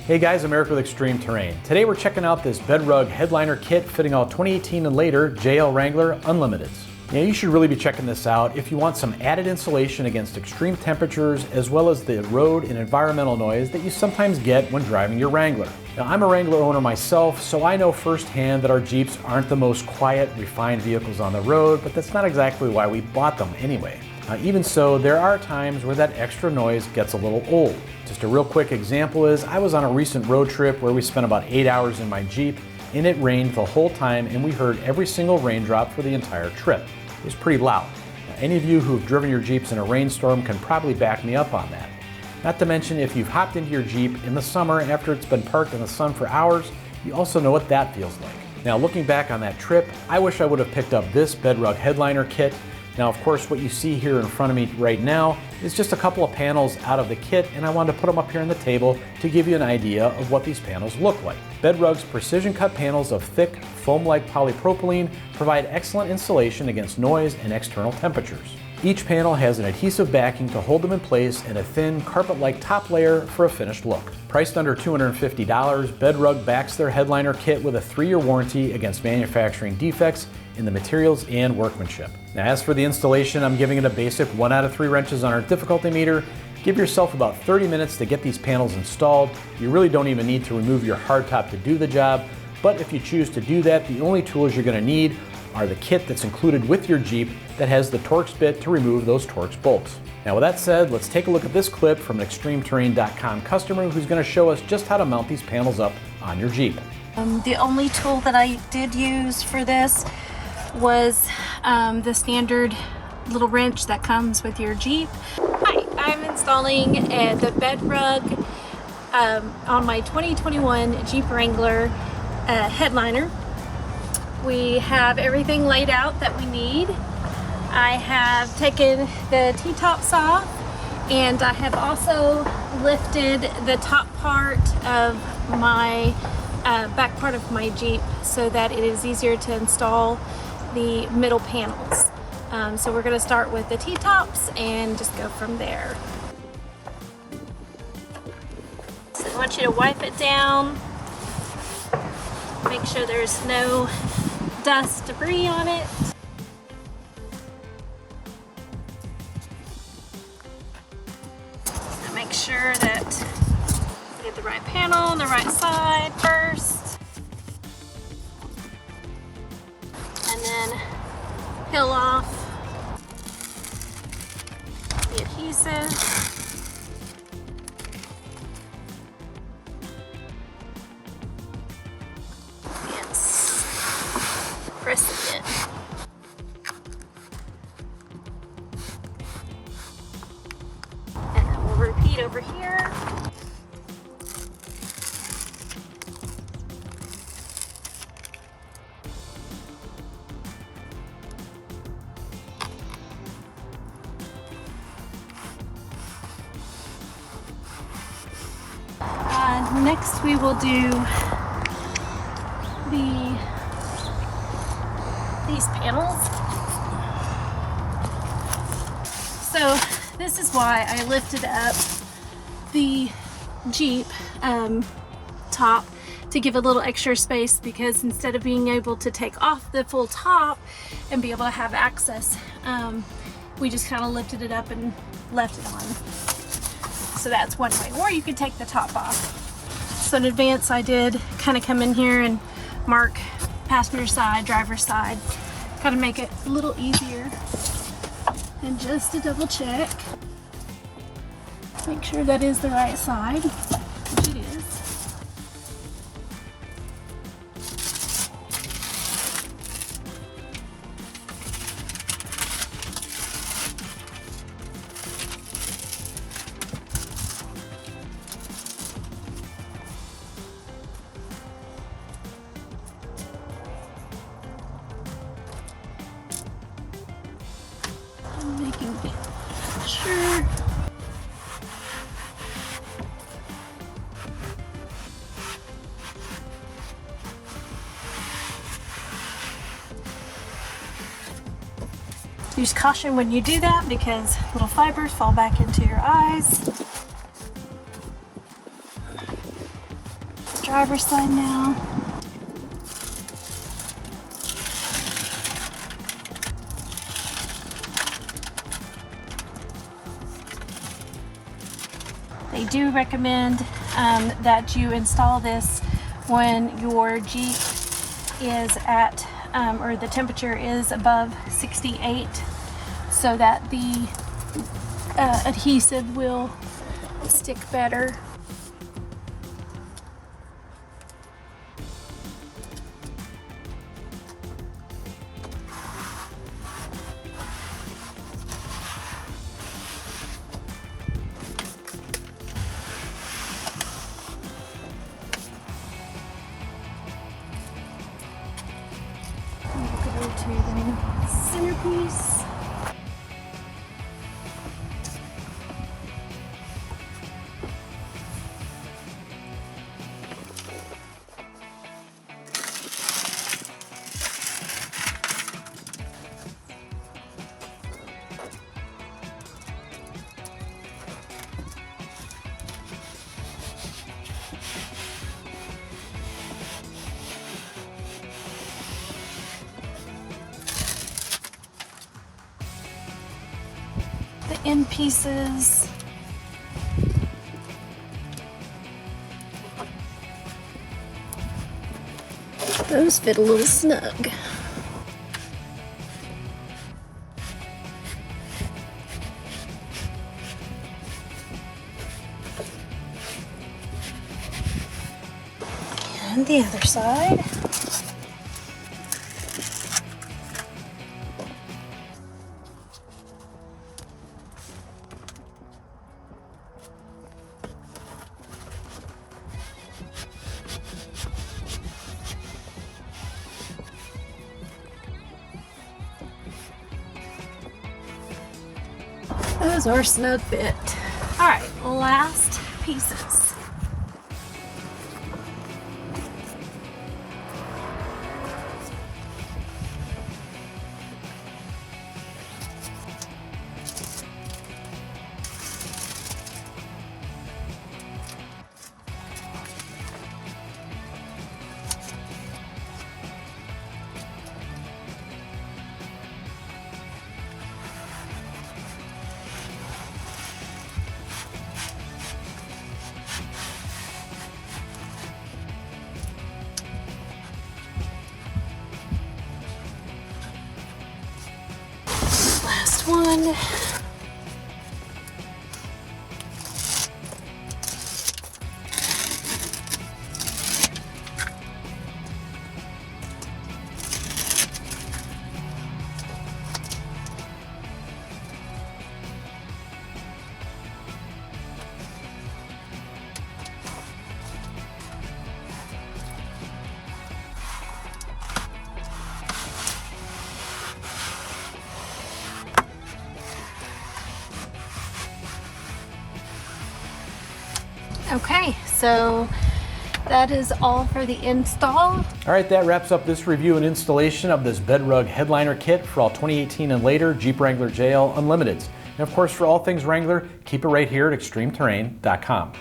Hey guys, I'm Eric with Extreme Terrain. Today we're checking out this Bedrug Headliner kit fitting all 2018 and later JL Wrangler Unlimiteds. Now you should really be checking this out if you want some added insulation against extreme temperatures as well as the road and environmental noise that you sometimes get when driving your Wrangler. Now I'm a Wrangler owner myself, so I know firsthand that our Jeeps aren't the most quiet, refined vehicles on the road, but that's not exactly why we bought them anyway. Even so, there are times where that extra noise gets a little old. Just a real quick example is, I was on a recent road trip where we spent about 8 hours in my Jeep, and it rained the whole time and we heard every single raindrop for the entire trip. It was pretty loud. Now, any of you who've driven your Jeeps in a rainstorm can probably back me up on that. Not to mention, if you've hopped into your Jeep in the summer after it's been parked in the sun for hours, you also know what that feels like. Now looking back on that trip, I wish I would have picked up this Bedrug Headliner kit. Now, of course, what you see here in front of me right now is just a couple of panels out of the kit, and I wanted to put them up here on the table to give you an idea of what these panels look like. Bedrug's precision cut panels of thick, foam-like polypropylene provide excellent insulation against noise and external temperatures. Each panel has an adhesive backing to hold them in place and a thin, carpet-like top layer for a finished look. Priced under $250, Bedrug backs their Headliner kit with a 3-year warranty against manufacturing defects in the materials and workmanship. Now, as for the installation, I'm giving it a basic 1 out of 3 wrenches on our difficulty meter. Give yourself about 30 minutes to get these panels installed. You really don't even need to remove your hardtop to do the job, but if you choose to do that, the only tools you're going to need are the kit that's included with your Jeep that has the Torx bit to remove those Torx bolts. Now with that said, let's take a look at this clip from an ExtremeTerrain.com customer who's going to show us just how to mount these panels up on your Jeep. The only tool that I did use for this was the standard little wrench that comes with your Jeep. Hi, I'm installing the Bedrug on my 2021 Jeep Wrangler Headliner. We have everything laid out that we need. I have taken the T-tops off, and I have also lifted the top part of my back part of my Jeep so that it is easier to install the middle panels. So we're going to start with the T-tops and just go from there. So I want you to wipe it down. Make sure there's no dust, debris on it. And make sure that you get the right panel on the right side first. And then peel off the adhesive. Press it in. And then we'll repeat over here. Next we will do these panels. So this is why I lifted up the Jeep top to give a little extra space, because instead of being able to take off the full top and be able to have access, we just kind of lifted it up and left it on. So that's one way, or you could take the top off. So in advance I did kind of come in here and mark passenger side, driver's side, kind of make it a little easier. And just to double check, make sure that is the right side, which it is. Making sure. Use caution when you do that, because little fibers fall back into your eyes. driver's side now. They do recommend that you install this when your Jeep is at, or the temperature is above 68, so that the adhesive will stick better. Go to the centerpiece. The end pieces. Those fit a little snug. And the other side. Those are snug fit. All right, last pieces. Last one. Okay, so that is all for the install. All right, that wraps up this review and installation of this Bedrug Headliner Kit for all 2018 and later Jeep Wrangler JL Unlimiteds. And of course, for all things Wrangler, keep it right here at extremeterrain.com.